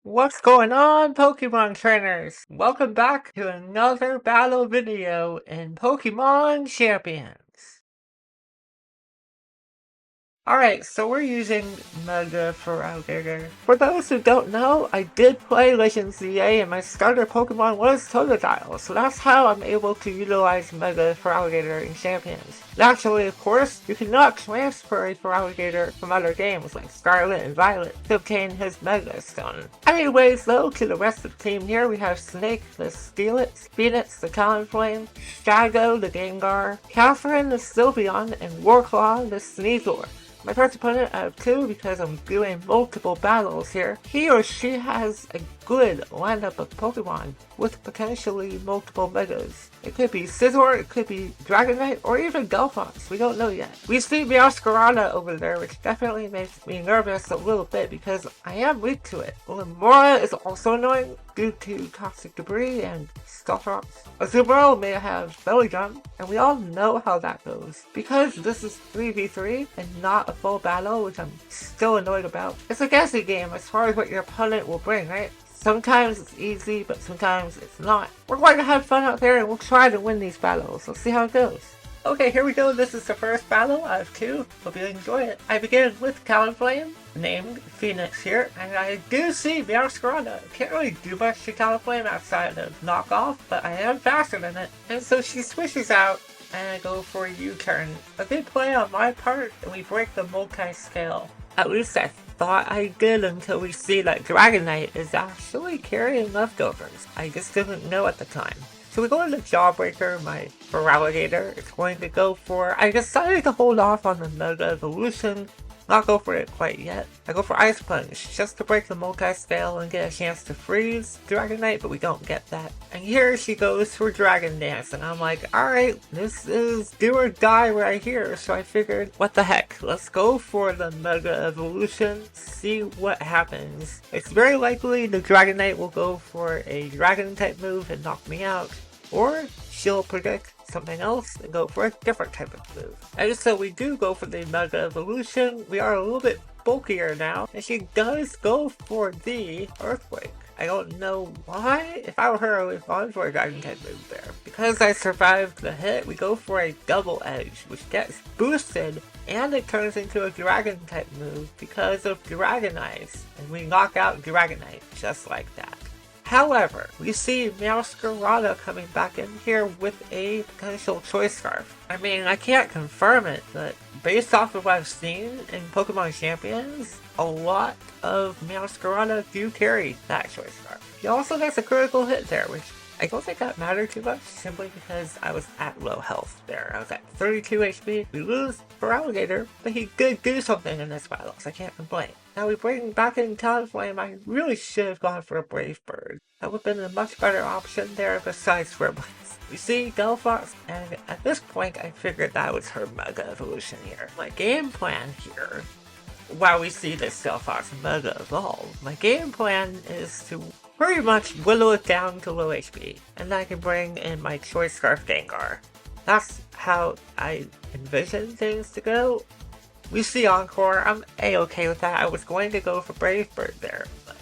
What's going on, Pokemon trainers? Welcome back to another battle video in Pokemon Champions. Alright, so we're using Mega Feraligatr. For those who don't know, I did play Legends ZA and my starter Pokemon was Totodile, so that's how I'm able to utilize Mega Feraligatr in Champions. Naturally, of course, you cannot transfer a Feraligatr from other games like Scarlet and Violet to obtain his Mega Stone. Anyways though, to the rest of the team here, we have Snake the Steelix, Phoenix the Talonflame, Shadow the Gengar, Catherine the Sylveon, and Warclaw the Sneasel. My first opponent out of two, because I'm doing multiple battles here, he or she has a good lineup of Pokemon with potentially multiple Megas. It could be Scizor, it could be Dragonite, or even Delphox, we don't know yet. We see Meowscarada over there, which definitely makes me nervous a little bit because I am weak to it. Limora is also annoying due to toxic debris and stealth rocks. Azumarill may have belly drum, and we all know how that goes. Because this is 3v3 and not a full battle, which I'm still annoyed about, it's a guessing game as far as what your opponent will bring, right? Sometimes it's easy, but sometimes it's not. We're going to have fun out there and we'll try to win these battles. Let's see how it goes. Okay, here we go. This is the first battle out of two. Hope you enjoy it. I begin with Talonflame, named Phoenix here, and I do see Meowscarada. Can't really do much to Talonflame outside of knock off, but I am faster than it. And so she switches out, and I go for a U-turn. A good play on my part, and we break the multi-scale. At least I thought I did until we see that Dragonite is actually carrying leftovers. I just didn't know at the time. So we go into Jawbreaker, my Feraligatr. It's going to go for... I decided to hold off on the Mega Evolution. Not go for it quite yet. I go for Ice Punch, just to break the multi-scale and get a chance to freeze Dragonite, but we don't get that. And here she goes for Dragon Dance, and I'm like, alright, this is do or die right here, so I figured, what the heck, let's go for the Mega Evolution, see what happens. It's very likely the Dragonite will go for a Dragon type move and knock me out, or she'll predict something else and go for a different type of move. And so we do go for the Mega Evolution. We are a little bit bulkier now, and she does go for the Earthquake. I don't know why. If I were her, I would have gone for a Dragon type move there. Because I survived the hit, we go for a Double Edge, which gets boosted, and it turns into a Dragon type move because of Dragonize, and we knock out Dragonite just like that. However, we see Meowscarada coming back in here with a potential Choice Scarf. I mean, I can't confirm it, but based off of what I've seen in Pokemon Champions, a lot of Meowscarada do carry that Choice Scarf. He also gets a critical hit there, which I don't think that mattered too much, simply because I was at low health there. I was at 32 HP. We lose Feraligatr, but he did do something in this battle, so I can't complain. Now we bring back in Talonflame. I really should have gone for a Brave Bird. That would have been a much better option there besides Scribblings. We see Delphox, and at this point I figured that was her Mega Evolution here. My game plan here, while we see this Delphox Mega Evolve, my game plan is to pretty much whittle it down to low HP, and I can bring in my Choice Scarf Gengar. That's how I envision things to go. We see Encore. I'm a-okay with that. I was going to go for Brave Bird there, but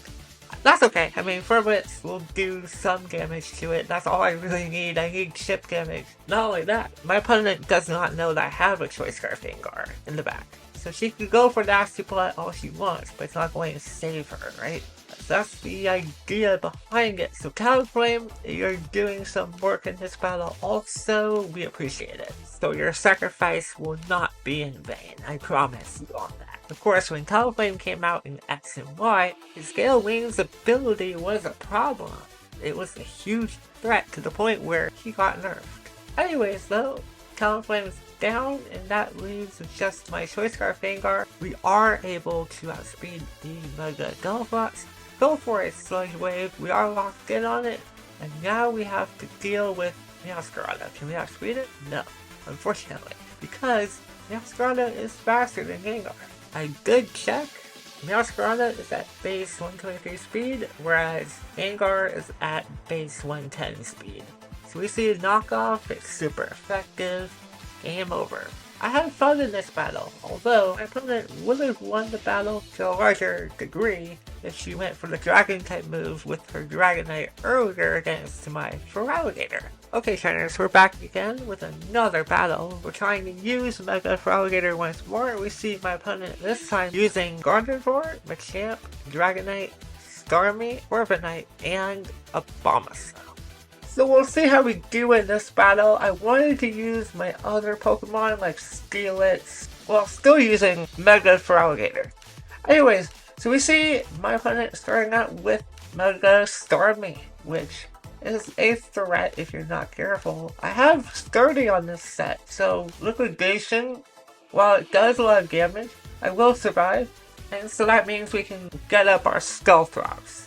that's okay. I mean, Ferblitz will do some damage to it. That's all I really need. I need chip damage. Not only that, my opponent does not know that I have a Choice Scarf Gengar in the back. So she can go for Nasty Plot all she wants, but it's not going to save her, right? That's the idea behind it. So Talonflame, you're doing some work in this battle also, we appreciate it. So your sacrifice will not be in vain, I promise you on that. Of course, when Talonflame came out in X and Y, his Gale Wings ability was a problem. It was a huge threat to the point where he got nerfed. Anyways though, Talonflame is down, and that leaves just my Choice Scarf Gengar. We are able to outspeed the Mega Delphox. Go for a Sludge Wave. We are locked in on it, and now we have to deal with Meowscarada. Can we outspeed it? No, unfortunately, because Meowscarada is faster than Gengar. I did check. Meowscarada is at base 123 speed, whereas Gengar is at base 110 speed. So we see a knockoff, it's super effective. Game over. I had fun in this battle, although my opponent would have won the battle to a larger degree if she went for the Dragon type move with her Dragonite earlier against my Feraligatr. Okay, trainers, we're back again with another battle. We're trying to use Mega Feraligatr once more. We see my opponent this time using Gardevoir, Machamp, Dragonite, Starmie, Corviknight, and Abomasnow. So we'll see how we do in this battle. I wanted to use my other Pokemon like Steelix while still using Mega Feraligatr. Anyways, so we see my opponent starting out with Mega Starmie, which is a threat if you're not careful. I have Sturdy on this set, so Liquidation, while it does a lot of damage, I will survive, and so that means we can get up our Stealth Rocks.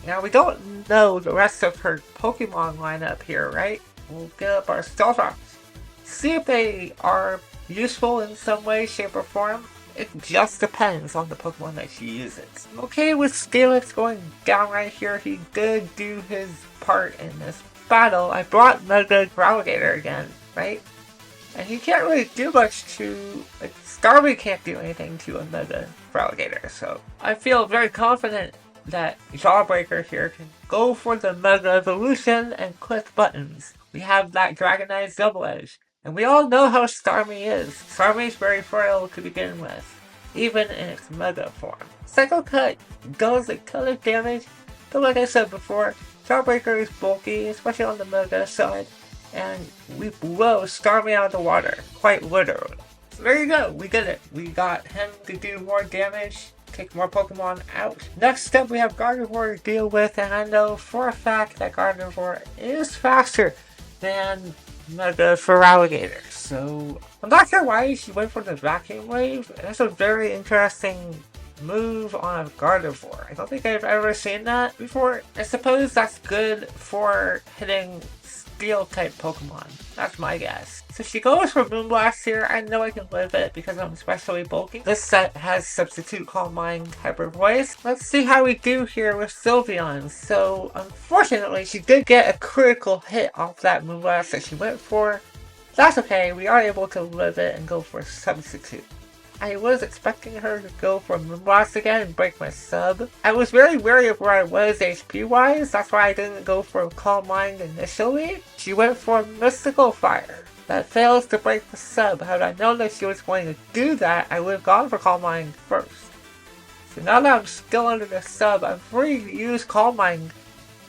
Now, we don't know the rest of her Pokemon lineup here, right? We'll get up our Stealth Rocks. See if they are useful in some way, shape, or form. It just depends on the Pokemon that she uses. I'm okay with Steelix going down right here. He did do his part in this battle. I brought Mega Feraligatr again, right? And he can't really do much to... like, Starmie can't do anything to a Mega Feraligatr, so I feel very confident that Jawbreaker here can go for the Mega Evolution and click buttons. We have that Dragonite Double Edge, and we all know how Starmie is. Starmie's very frail to begin with, even in its Mega form. Psycho Cut does a ton of damage, but like I said before, Jawbreaker is bulky, especially on the Mega side, and we blow Starmie out of the water, quite literally. So there you go, we did it. We got him to do more damage, take more Pokemon out. Next up, we have Gardevoir to deal with, and I know for a fact that Gardevoir is faster than Mega Feraligatr. So I'm not sure why she went for the Vacuum Wave. That's a very interesting move on a Gardevoir. I don't think I've ever seen that before. I suppose that's good for hitting Steel type Pokemon. That's my guess. So she goes for Moonblast here. I know I can live it because I'm especially bulky. This set has Substitute Calm Mind Hyper Voice. Let's see how we do here with Sylveon. So unfortunately she did get a critical hit off that Moonblast that she went for. That's okay, we are able to live it and go for Substitute. I was expecting her to go for Moonblast again and break my sub. I was very wary of where I was HP wise, that's why I didn't go for Calm Mind initially. She went for Mystical Fire. That fails to break the sub. Had I known that she was going to do that, I would have gone for Calm Mind first. So now that I'm still under the sub, I'm free to use Calm Mind,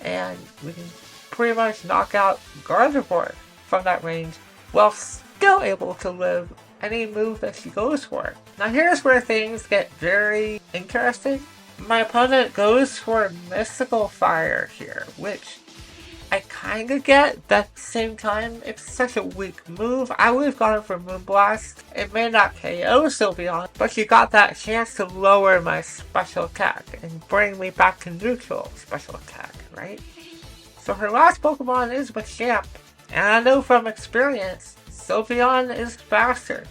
and we can pretty much knock out Gardevoir from that range, while still able to live any move that she goes for. Now here's where things get very interesting. My opponent goes for Mystical Fire here, which I kinda get, but at the same time, it's such a weak move. I would have gone for Moonblast. It may not KO Sylveon, but she got that chance to lower my special attack and bring me back to neutral special attack, right? So her last Pokemon is Machamp, and I know from experience, Sylveon is faster.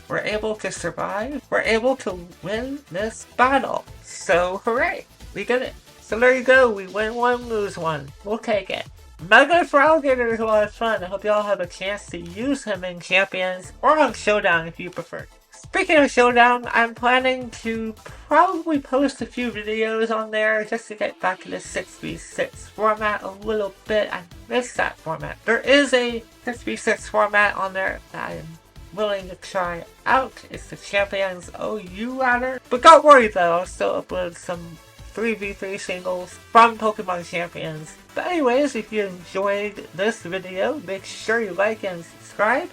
We're able to survive. We're able to win this battle. So hooray, we did it. So there you go, we win one, lose one. We'll take it. Mega Feraligatr is a lot of fun. I hope y'all have a chance to use him in Champions or on Showdown if you prefer. Speaking of Showdown, I'm planning to probably post a few videos on there just to get back to the 6v6 format a little bit. I miss that format. There is a 6v6 format on there that I'm willing to try out. It's the Champions OU ladder. But don't worry though, I'll still upload some 3v3 singles from Pokemon Champions. But anyways, if you enjoyed this video, make sure you like and subscribe.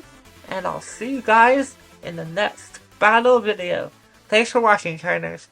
And I'll see you guys in the next battle video. Thanks for watching, trainers.